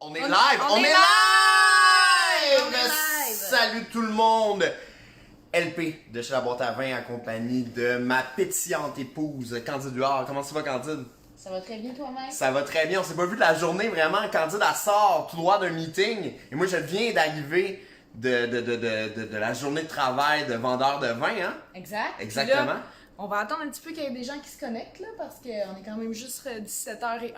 On est live! On est live! Salut tout le monde! LP de chez la boîte à vin en compagnie de ma pétillante épouse Candide Huard. Comment ça va, Candide? Ça va très bien toi-même? Ça va très bien. On s'est pas vu de la journée vraiment. Candide, elle sort tout droit d'un meeting. Et moi, je viens d'arriver de la journée de travail de vendeur de vin, hein? Exact. Exactement. Là, on va attendre un petit peu qu'il y ait des gens qui se connectent, là, parce qu'on est quand même juste 17h01.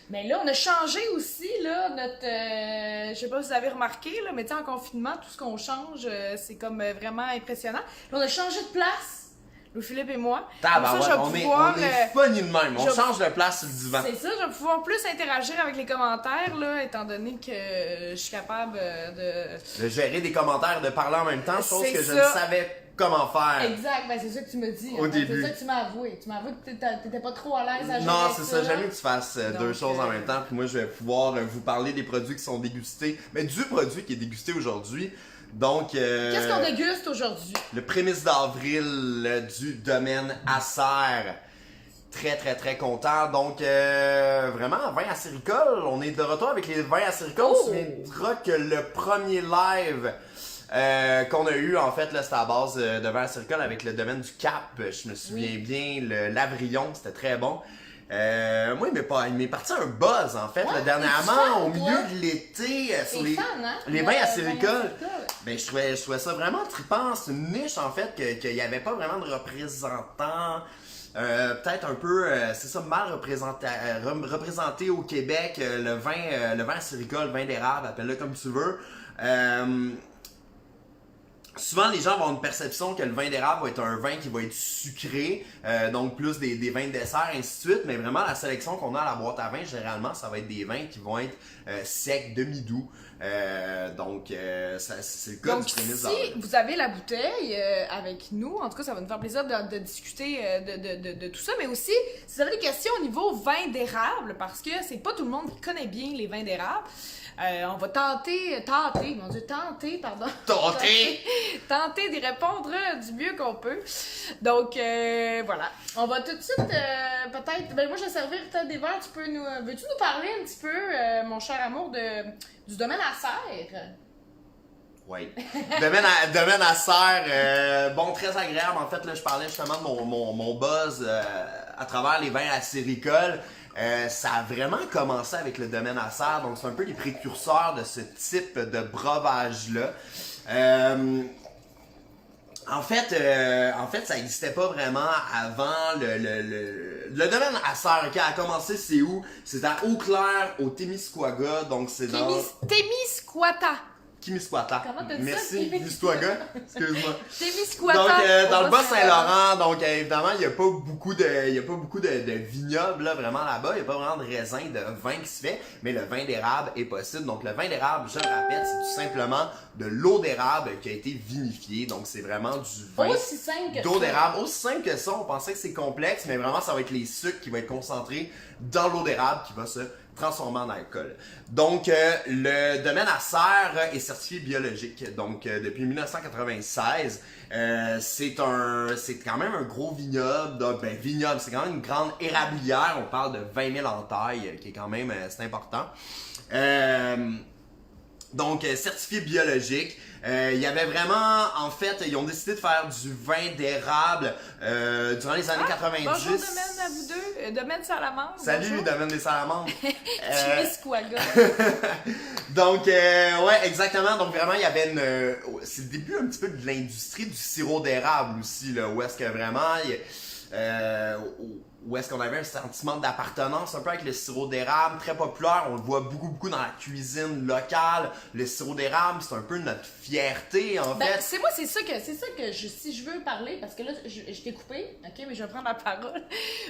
Mais là, on a changé aussi, là, notre... je sais pas si vous avez remarqué, là, mais tu sais, en confinement, tout ce qu'on change, c'est comme vraiment impressionnant. Là, on a changé de place, Louis-Philippe et moi. On est funny de même. On change de place sur le divan. C'est ça, je vais pouvoir plus interagir avec les commentaires, là, étant donné que je suis capable de gérer des commentaires, de parler en même temps, chose que je ne savais comment faire. Exact, ben c'est ça que tu me dis. Au début. C'est ça que tu m'as avoué. Tu m'as avoué que t'étais pas trop à l'aise à gérer Non, ça. c'est ça. J'aime mieux que tu fasses deux choses en même temps. Puis moi, je vais pouvoir vous parler des produits qui sont dégustés. Mais du produit qui est dégusté aujourd'hui. Donc... Qu'est-ce qu'on déguste aujourd'hui? Le prémisse d'avril du domaine Acer. Très, très, très content. Donc, vraiment, vin acéricole. On est de retour avec les vins acéricoles. On se souviendra que le premier live... qu'on a eu, en fait, là, c'était à base de vin acéricole avec le domaine du Cap. Je me souviens bien, le Lavrillon, c'était très bon. Moi, il m'est parti un buzz, en fait, là, dernièrement, au milieu de l'été, sur les vins acéricoles. Ben, je trouvais ça vraiment trippant. C'est une niche, en fait, qu'il n'y avait pas vraiment de représentants. Peut-être un peu, c'est ça, mal représenté au Québec, le vin acéricole, le vin d'érable, appelle-le comme tu veux. Souvent, les gens vont avoir une perception que le vin d'érable va être un vin qui va être sucré, donc plus des vins de dessert, ainsi de suite. Mais vraiment, la sélection qu'on a à la boîte à vin, généralement, ça va être des vins qui vont être secs, demi-doux. Donc, c'est le cas du prémisse d'avril. Si vous avez la bouteille avec nous, en tout cas, ça va nous faire plaisir de discuter de tout ça. Mais aussi, si vous avez des questions au niveau vin d'érable, parce que c'est pas tout le monde qui connaît bien les vins d'érable. On va tenter d'y répondre du mieux qu'on peut. Donc, voilà. On va tout de suite, peut-être... Ben, moi, je vais servir peut-être des verres. Veux-tu nous parler un petit peu, mon cher amour, du domaine Acer? Oui. Domaine Acer, bon, très agréable. En fait, là, je parlais justement de mon buzz à travers les vins acéricoles. Ça a vraiment commencé avec le domaine Acer, donc c'est un peu les précurseurs de ce type de breuvage-là. En fait, ça n'existait pas vraiment avant le domaine Acer. Okay, a commencé, c'est où? C'est à Eau-Claire, au Témiscouaga, donc c'est dans... Témiscouata. Kimiskwata. Comment t'as dit Merci, ça? Misquaga. Excuse-moi. Témiscouata. Donc, dans le Bas-Saint-Laurent, donc évidemment, il n'y a pas beaucoup de vignobles là, vraiment là-bas. Il n'y a pas vraiment de raisin, de vin qui se fait, mais le vin d'érable est possible. Donc, le vin d'érable, je le rappelle, c'est tout simplement de l'eau d'érable qui a été vinifiée. Donc, c'est vraiment du vin aussi simple que d'eau d'érable. Aussi simple que ça, on pensait que c'est complexe, mais vraiment, ça va être les sucres qui vont être concentrés dans l'eau d'érable qui va se transformé en alcool. Donc, le domaine Acer est certifié biologique. Donc, depuis 1996, c'est quand même un gros vignoble. Donc, vignoble, c'est quand même une grande érablière. On parle de 20 000 en taille, qui est quand même, c'est important. Donc, certifié biologique. Il y avait vraiment, en fait, ils ont décidé de faire du vin d'érable durant les années 90. Bonjour Domaine à vous deux, Domaine Salamandre. Salut bonjour. Domaine des Salamandres. Témiscouaga. Donc, ouais, exactement. Donc, vraiment, il y avait c'est le début un petit peu de l'industrie du sirop d'érable aussi, là, où est-ce que vraiment... où est-ce qu'on avait un sentiment d'appartenance un peu avec le sirop d'érable, très populaire, on le voit beaucoup dans la cuisine locale. Le sirop d'érable, c'est un peu notre fierté en fait. C'est ça que si je veux parler, parce que là je t'ai coupé, ok, mais je vais prendre la parole.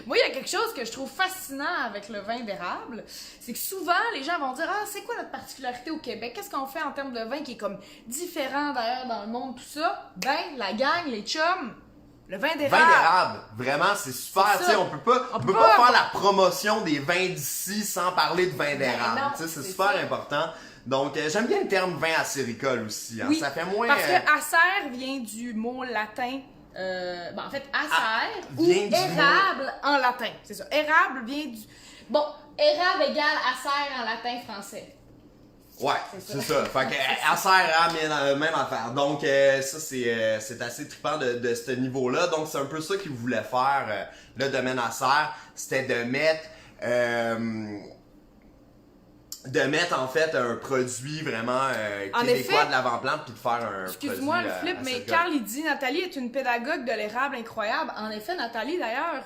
Moi, il y a quelque chose que je trouve fascinant avec le vin d'érable, c'est que souvent les gens vont dire c'est quoi notre particularité au Québec, qu'est-ce qu'on fait en termes de vin qui est comme différent d'ailleurs dans le monde, tout ça. Ben, la gang, les chums, le vin d'érable. Vin d'érable, vraiment, c'est super. Tu sais, on peut pas faire la promotion des vins d'ici sans parler de vin d'érable. Tu sais, c'est super important. Donc, j'aime bien le terme vin acéricole aussi. Hein. Oui, ça fait moins. Parce que acer vient du mot latin. En fait, acer ou érable en latin. C'est ça. Érable vient du. Bon, érable égale acer en latin français. Ouais, c'est ça. Fait que Acer, même affaire. Donc ça, c'est assez trippant de ce niveau-là. Donc c'est un peu ça qu'ils voulaient faire, le domaine Acer. C'était de mettre en fait un produit vraiment québécois de l'avant-plan puis de faire un excuse-moi le flip, mais Carl il dit Nathalie est une pédagogue de l'érable incroyable. En effet, Nathalie d'ailleurs,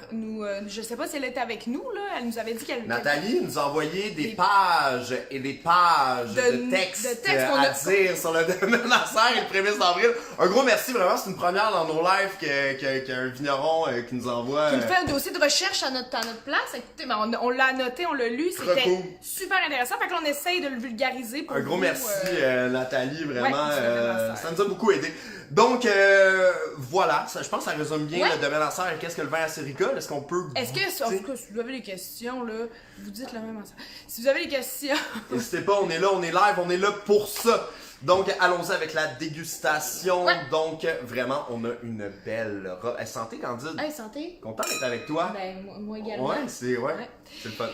je sais pas si elle était avec nous là, elle nous avait dit qu'elle Nathalie nous a envoyé des pages et des pages de textes à dire sur le domaine Acer et le prémisse d'avril. Un gros merci, vraiment, c'est une première dans nos lives qu'un vigneron qui nous envoie. Qui nous fait un dossier de recherche à notre place. Écoutez, ben, on l'a noté, on l'a lu, c'était cool. Super intéressant. Fait que là, on essaye de le vulgariser pour un gros merci Nathalie, vraiment, ouais, ça nous a beaucoup aidé. Donc voilà, je pense que ça résume bien le domaine Acer et qu'est-ce que le vin acéricole. Est-ce qu'on peut Est-ce que, en tout cas, si vous avez des questions, là, vous dites le même Acer. Si vous avez des questions... N'hésitez pas, on est là, on est live, on est là pour ça. Donc allons-y avec la dégustation. Ouais. Donc vraiment, on a une belle robe. Santé Candide. Hey, santé. Content d'être avec toi. Ben, moi également. Ouais, c'est le fun.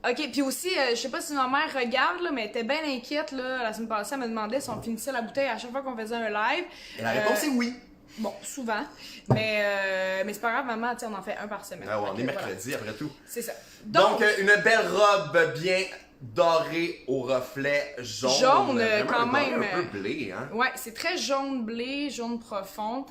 Ok, puis aussi, je sais pas si ma mère regarde, là, mais elle était bien inquiète là, la semaine passée. Elle me demandait si on finissait la bouteille à chaque fois qu'on faisait un live. Et la réponse est oui. Bon, souvent. Mais c'est pas grave, maman, on en fait un par semaine. Ah ouais, on est mercredi après tout. C'est ça. Donc une belle robe bien dorée au reflet jaune. Jaune, quand même. Un peu blé, hein. Ouais, c'est très jaune blé, jaune profond.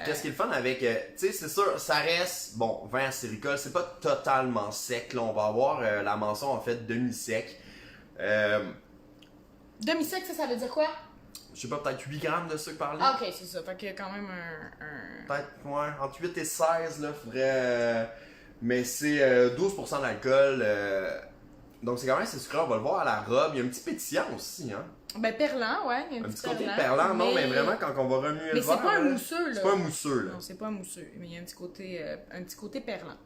Qu'est-ce qui est le fun avec, tu sais, c'est sûr, ça reste, bon, vin acéricole, c'est pas totalement sec, là, on va avoir la mention, en fait, demi-sec. Demi-sec, ça veut dire quoi? Je sais pas, peut-être 8 grammes de sucre par litre. Ah, ok, c'est ça, fait qu'il y a quand même un... Peut-être, ouais, entre 8 et 16, là, faudrait... mais c'est 12% d'alcool, donc c'est quand même assez sucré, on va le voir à la robe, il y a un petit pétillant aussi, hein. Ben, perlant, ouais. Il y a un petit côté perlant, non, mais vraiment, quand on va remuer le verre... Mais c'est pas un mousseux, là. C'est pas un mousseux, là. Non, c'est pas un mousseux, mais il y a un petit côté perlant.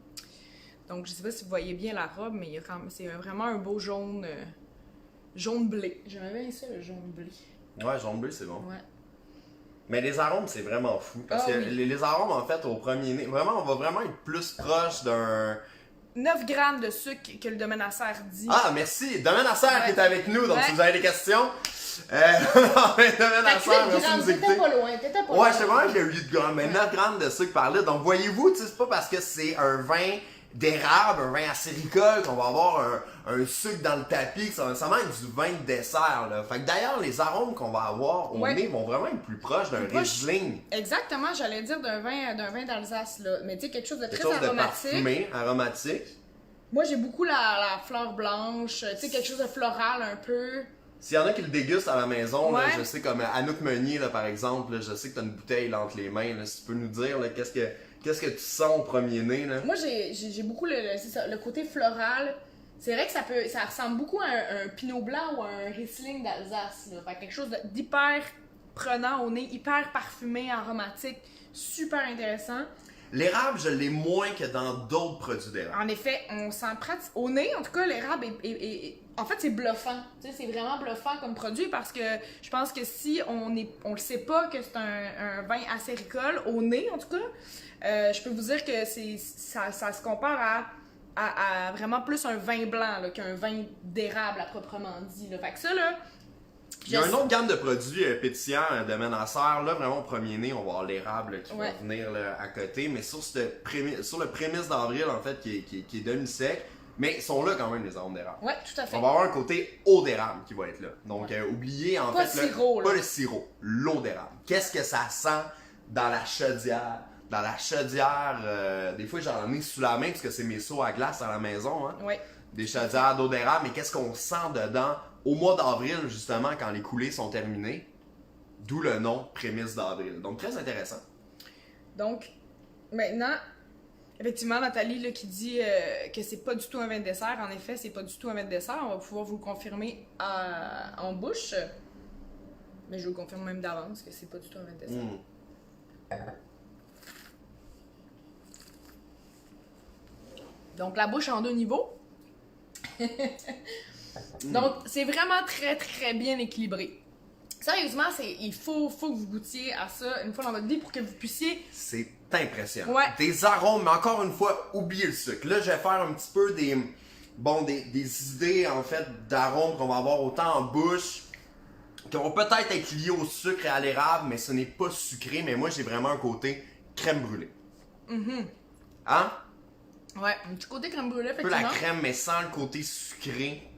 Donc, je sais pas si vous voyez bien la robe, mais c'est vraiment un beau jaune... jaune blé. J'aimais bien ça, le jaune blé. Ouais, jaune blé, c'est bon. Ouais. Mais les arômes, c'est vraiment fou. Parce que les arômes, en fait, au premier nez, vraiment, on va vraiment être plus proche d'un... 9 grammes de sucre que le domaine Acer dit. Ah, merci! Domaine Acer qui est avec nous, donc si vous avez des questions... Domaine Acer, merci de nous écouter. T'étais pas loin, Ouais, je sais vraiment qu'il y a 8 grammes, mais 9 grammes de sucre par litre. Donc, voyez-vous, c'est pas parce que c'est un vin d'érable, un vin acéricole, qu'on va avoir un sucre dans le tapis, que ça va nécessairement être du vin de dessert, là. Fait que d'ailleurs, les arômes qu'on va avoir au nez vont vraiment être plus proches d'un Riesling. Exactement, j'allais dire d'un vin d'Alsace, là. Mais tu sais, quelque chose de Quelque très chose aromatique. De parfumé, aromatique. Moi, j'ai beaucoup la fleur blanche, tu sais, quelque chose de floral un peu. S'il y en a qui le dégustent à la maison, là, je sais comme Anouk Meunier, là, par exemple, là, je sais que tu as une bouteille là, entre les mains. Là, si tu peux nous dire là, qu'est-ce que tu sens au premier nez? Là? Moi, j'ai beaucoup le côté floral. C'est vrai que ça ressemble beaucoup à un pinot blanc ou à un Riesling d'Alsace. Là. Fait quelque chose d'hyper prenant au nez, hyper parfumé, aromatique, super intéressant. L'érable, je l'ai moins que dans d'autres produits d'érable. En effet, on s'en pratique. Au nez, en tout cas, l'érable en fait, c'est bluffant. Tu sais, c'est vraiment bluffant comme produit parce que je pense que si on le sait pas que c'est un vin acéricole, au nez en tout cas, je peux vous dire que ça se compare à vraiment plus un vin blanc là, qu'un vin d'érable à proprement dit. Là. Fait que ça, là... Il y a une autre gamme de produits pétillants de Acer. Là, vraiment, au premier nez, on va avoir l'érable qui va venir là, à côté. Mais sur le prémisse d'avril, en fait, qui est demi-sec, mais ils sont là quand même, les arômes d'érable. Ouais, tout à fait. On va avoir un côté eau d'érable qui va être là. Donc, oubliez en pas fait... Sirop, pas le sirop, l'eau d'érable. Qu'est-ce que ça sent dans la chaudière? Dans la chaudière, des fois j'en ai sous la main parce que c'est mes seaux à glace à la maison. Hein? Ouais. Des chaudières d'eau d'érable, mais qu'est-ce qu'on sent dedans au mois d'avril, justement, quand les coulées sont terminées? D'où le nom prémisse d'avril. Donc, très intéressant. Donc, maintenant, effectivement, Nathalie là, qui dit que c'est pas du tout un vin de dessert. En effet, c'est pas du tout un vin de dessert. On va pouvoir vous le confirmer en bouche. Mais je vous le confirme même d'avance que c'est pas du tout un vin de dessert. Donc, la bouche en 2 niveaux. Donc, c'est vraiment très, très bien équilibré. Sérieusement, il faut que vous goûtiez à ça une fois dans votre vie pour que vous puissiez... C'est impressionnant. Ouais. Des arômes, mais encore une fois, oubliez le sucre. Là, je vais faire un petit peu bon, des idées en fait d'arômes qu'on va avoir autant en bouche, qui vont peut-être être liées au sucre et à l'érable, mais ce n'est pas sucré. Mais moi, j'ai vraiment un côté crème brûlée. Hein? Ouais, un petit côté crème brûlée, Un peu effectivement. la crème, mais sans le côté sucré.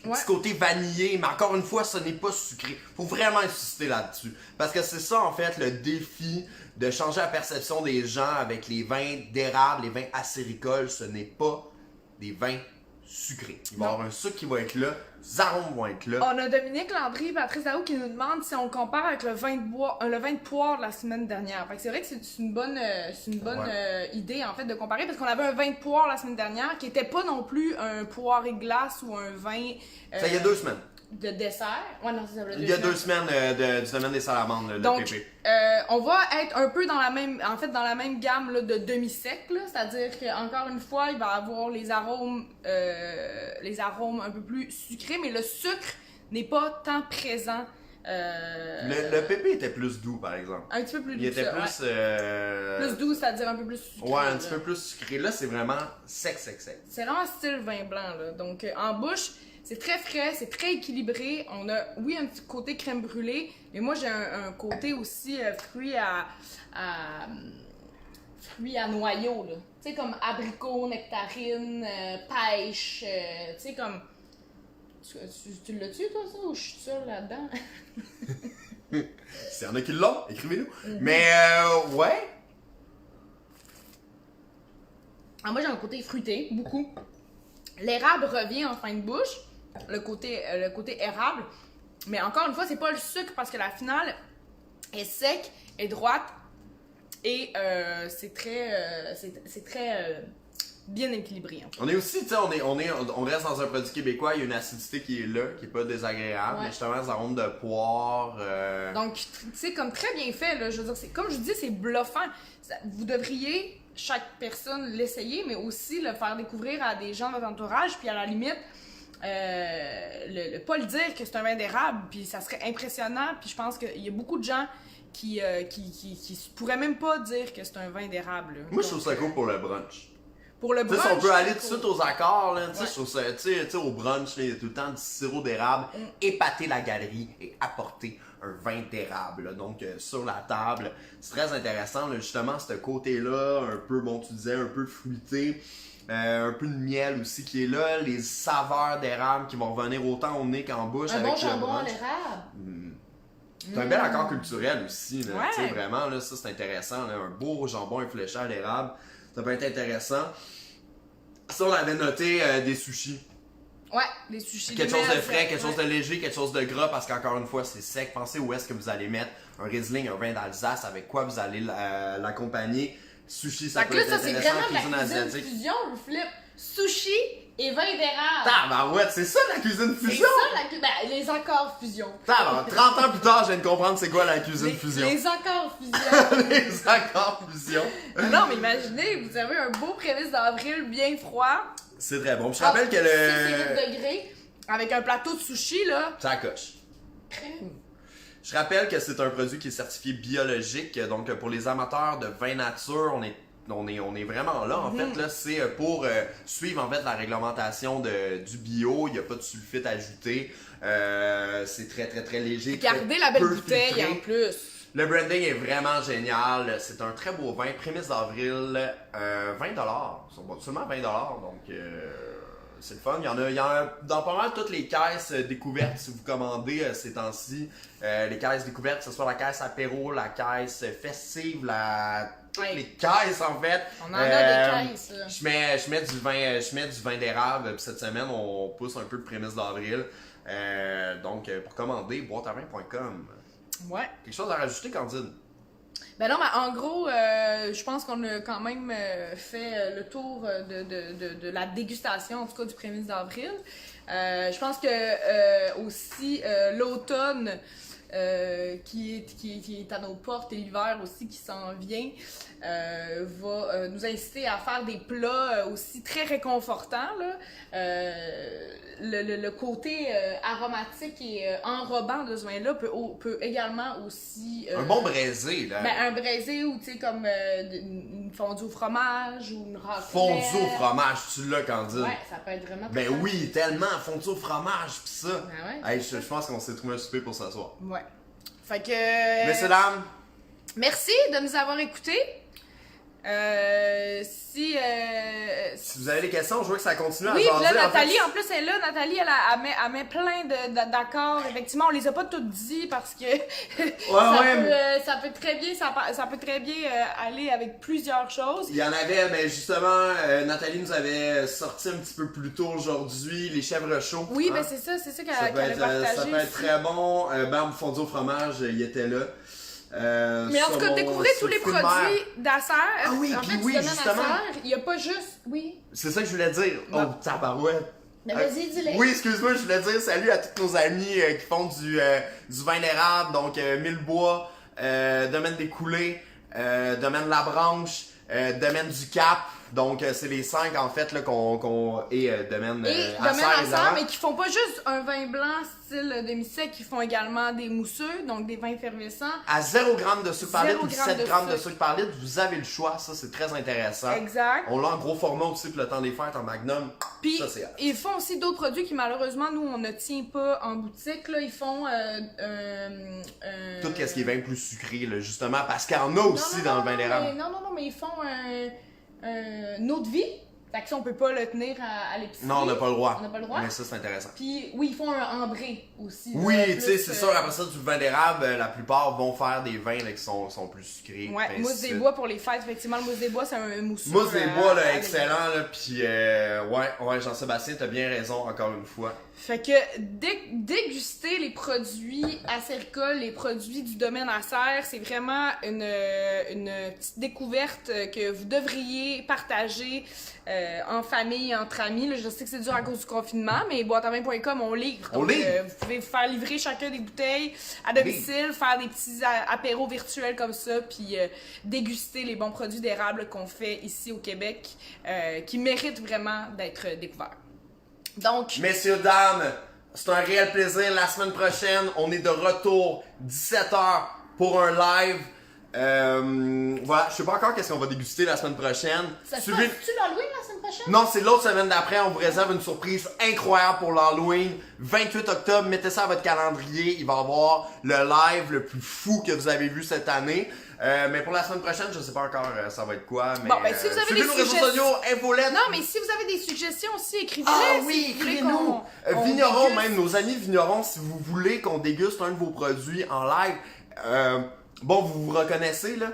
Un Ouais. petit côté vanillé, mais encore une fois, ce n'est pas sucré. Faut vraiment insister là-dessus. Parce que c'est ça, en fait, le défi de changer la perception des gens avec les vins d'érable, les vins acéricoles. Ce n'est pas des vins sucrés. Il va y avoir un sucre qui va être là, les arômes vont être là. On a Dominique Landry et Patrice Daou qui nous demandent si on compare avec le vin de poire de la semaine dernière. Fait que c'est vrai que c'est une bonne idée en fait de comparer parce qu'on avait un vin de poire la semaine dernière qui était pas non plus un poire et glace ou un vin Ça, il y a 2 semaines. de dessert. Ouais, non, c'est ça. Il y a 2 semaines du domaine des salamandres, le Donc, PP. on va être un peu dans la même gamme là, de demi-sec, là, c'est-à-dire qu'encore une fois, il va avoir les arômes un peu plus sucrés, mais le sucre n'est pas tant présent. Le PP était plus doux, par exemple. Un petit peu plus doux. Il était ça, plus... ouais. Plus doux, c'est-à-dire un peu plus sucré. Ouais, un là. petit peu plus sucré. Là, c'est vraiment sec. C'est vraiment style vin blanc, là. Donc, en bouche, c'est très frais, c'est très équilibré. On a, oui, un petit côté crème brûlée, mais moi, j'ai un côté aussi fruit à noyau, là. Tu sais, comme abricot, nectarine, pêche, tu sais, comme... Tu l'as-tu, toi, ça, ou je suis seule là-dedans? S'il y en a qui l'ont, écrivez-nous. Mais, ouais. Alors moi, j'ai un côté fruité, beaucoup. L'érable revient en fin de bouche, le côté érable. Mais encore une fois, c'est pas le sucre parce que la finale est sec, est droite et c'est très bien équilibré. En fait. On est aussi, tu sais, on reste dans un produit québécois, il y a une acidité qui est là, qui est pas désagréable, Ouais. mais justement, des arômes de poire. Donc, tu sais, comme très bien fait, là, je veux dire, comme je dis, c'est bluffant. Vous devriez, chaque personne, l'essayer, mais aussi le faire découvrir à des gens de votre entourage, puis à la limite, pas le dire que c'est un vin d'érable, puis ça serait impressionnant, puis je pense qu'il y a beaucoup de gens qui pourraient même pas dire que c'est un vin d'érable. Là. Moi, je trouve ça cool pour le brunch. Pour le Tu sais, brunch, si on peut aller tout de pour- suite aux accords, là, tu sais, Ouais. je trouve ça, tu sais, au brunch, là, il y a tout le temps du sirop d'érable, épater la galerie et apporter un vin d'érable, là. Donc, sur la table, c'est très intéressant, là, justement, ce côté-là, un peu, bon, tu disais, un peu fruité, un peu de miel aussi qui est là, les saveurs d'érable qui vont revenir autant au nez qu'en bouche Un avec bon le jambon à brunch. l'érable. C'est un bel accord culturel aussi, là, Ouais. tu sais, vraiment, là, ça c'est intéressant, là, un beau jambon infléchi à l'érable, ça peut être intéressant. Ça, on avait noté des sushis. Ouais, les sushis. Quelque chose de frais, ouais. quelque chose de léger, quelque chose de gras, parce qu'encore une fois, c'est sec. Pensez où est-ce que vous allez mettre un Riesling, un vin d'Alsace, avec quoi vous allez l'accompagner. Sushi, ça Fait peut que là, être ça, c'est intéressant vraiment en de la cuisine cuisine asiatique. fusion, le flip. Sushi et vin d'érable. Tabarouette, c'est ça la cuisine C'est fusion! ça, les accords fusion. Tabarouette, 30 ans plus tard, je viens de comprendre c'est quoi la cuisine fusion. Les accords fusion. Les accords fusion. Non, mais imaginez, vous avez un beau prémisse d'avril bien froid. C'est très bon. Je rappelle que le... 6 degrés, avec un plateau de sushi, là. Ça coche. Crème. Je rappelle que c'est un produit qui est certifié biologique, donc pour les amateurs de vin nature, on est vraiment là en fait. Là, c'est pour suivre en fait la réglementation du bio, il n'y a pas de sulfite ajouté, c'est très très très léger. Gardez très la belle peu bouteille filtré. en plus. Le branding est vraiment génial, c'est un très beau vin, prémisse d'avril, 20$, seulement 20$, donc c'est le fun. Il y en a dans pas mal toutes les caisses découvertes si vous commandez ces temps-ci. Les caisses découvertes, que ce soit la caisse apéro, la caisse festive, toutes Ouais. les caisses en fait. On en a des caisses, là. Je mets du vin d'érable. Puis cette semaine, on pousse un peu de prémisse d'avril. Donc pour commander, boîteavin.com. Ouais. Quelque chose à rajouter, Candide? Ben non, mais en gros, je pense qu'on a quand même fait le tour de la dégustation, en tout cas du prémisse d'avril. Je pense que aussi l'automne qui est à nos portes et l'hiver aussi qui s'en vient va nous inciter à faire des plats aussi très réconfortants. Là. Le côté aromatique et enrobant de ce vin-là peut également aussi... Un bon braisé, là. Ben, un braisé ou tu sais comme une une fondue au fromage ou une raclette. Fondue au fromage, tu l'as, Candide? Ouais, ça peut être vraiment Ben très oui, tellement, fondue au fromage, pis ça. Ben ouais. Hey, je pense qu'on s'est trouvé un souper pour ce soir. Ouais. Fait que... Messieurs, dames, merci de nous avoir écoutés. Si si vous avez des questions, je vois que ça continue à oui, jaser. là, En fait, Nathalie, en plus, elle est là. Nathalie, elle met plein d'accords. Effectivement, on les a pas toutes dit parce que ça peut très bien, ça peut très bien aller avec plusieurs choses. Il y en avait, mais justement, Nathalie nous avait sorti un petit peu plus tôt aujourd'hui les chèvres chauds. Oui, hein. ben c'est ça Ça qu'elle peut avait être, partagé. ça peut être aussi. très bon. Barbe fondue au fromage, il était là. Mais en tout cas, découvrez tous les fruits de mer. produits d'Acer. Ah oui, en puis fait, oui, du domaine justement. Acer, il n'y a pas juste. Oui. C'est ça que je voulais dire. Bon. Oh, tabarouette. Mais vas-y, dis-le. Oui, excuse-moi, je voulais dire salut à tous nos amis qui font du vin d'érable, donc Millebois, Domaine des Coulées, Domaine La Branche, Domaine du Cap. Donc c'est les 5 en fait là et Domaine Et Acer, domaine Acer, évidemment. mais qui font pas juste un vin blanc style demi-sec, qui font également des mousseux, donc des vins effervescents. À 0 g de sucre par litre 0 ou g 7 de g de sucre. sucre par litre, vous avez le choix, ça c'est très intéressant. Exact. On l'a en gros format aussi pour le temps des fêtes en magnum. Puis, Ça c'est hot. ils font aussi d'autres produits qui, malheureusement, nous, on ne tient pas en boutique. Là. Ils font... Tout ce qui est vin plus sucré, là, justement, parce qu'il y en a aussi dans le vin d'érable. Non, mais ils font un eau de vie. Fait que ça, on peut pas le tenir à l'épicerie. Non, on n'a pas le droit. On n'a pas le droit. Mais ça, c'est intéressant. Puis, oui, ils font un ambré aussi. Oui, là, tu sais, plus, c'est sûr, après ça, du vin d'érable, la plupart vont faire des vins là, qui sont plus sucrés. Ouais, ainsi mousse de des suite. bois pour les fêtes. Effectivement, le mousse des bois, c'est un mousseux. Mousse des bois, là, avec- excellent, là, pis ouais, Jean-Sébastien, t'as bien raison, encore une fois. Fait que déguster les produits acéricoles, les produits du domaine Acer, c'est vraiment une petite découverte que vous devriez partager en famille, entre amis. Là, je sais que c'est dur à cause du confinement, mais boîteamain.com, on livre. On Donc, livre. vous pouvez vous faire livrer chacun des bouteilles à domicile, faire des petits apéros virtuels comme ça, puis déguster les bons produits d'érable qu'on fait ici au Québec, qui méritent vraiment d'être découverts. Donc, Messieurs, dames, c'est un réel plaisir. La semaine prochaine, on est de retour, 17h, pour un live. Voilà, je sais pas encore qu'est-ce qu'on va déguster la semaine prochaine. ça se Suivez- passe-tu l'Halloween la semaine prochaine? Non, c'est l'autre semaine d'après. On vous réserve une surprise incroyable pour l'Halloween. 28 octobre, mettez ça à votre calendrier. Il va y avoir le live le plus fou que vous avez vu cette année. Mais pour la semaine prochaine, je sais pas encore ça va être quoi. Mais, Bon, ben, si vous avez suivez des nos réseaux suggestions- sociaux, infolette. Non, mais si vous avez des suggestions aussi, écrivez-les. Ah si oui, vous voulez écrivez-nous! qu'on Vignerons, déguste. même, nos amis vignerons, si vous voulez qu'on déguste un de vos produits en live, bon, vous vous reconnaissez, là,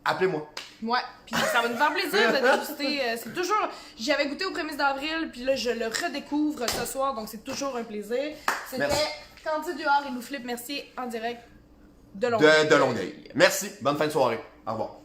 appelez-moi. Ouais, puis ça va nous faire plaisir de déguster. C'est toujours... J'y avais goûté aux prémices d'avril, puis là, je le redécouvre ce soir, donc c'est toujours un plaisir. C'était Merci. Candide Duhard et Lou Philippe Mercier en direct de Longueuil. De Longueuil. Merci, bonne fin de soirée. Au revoir.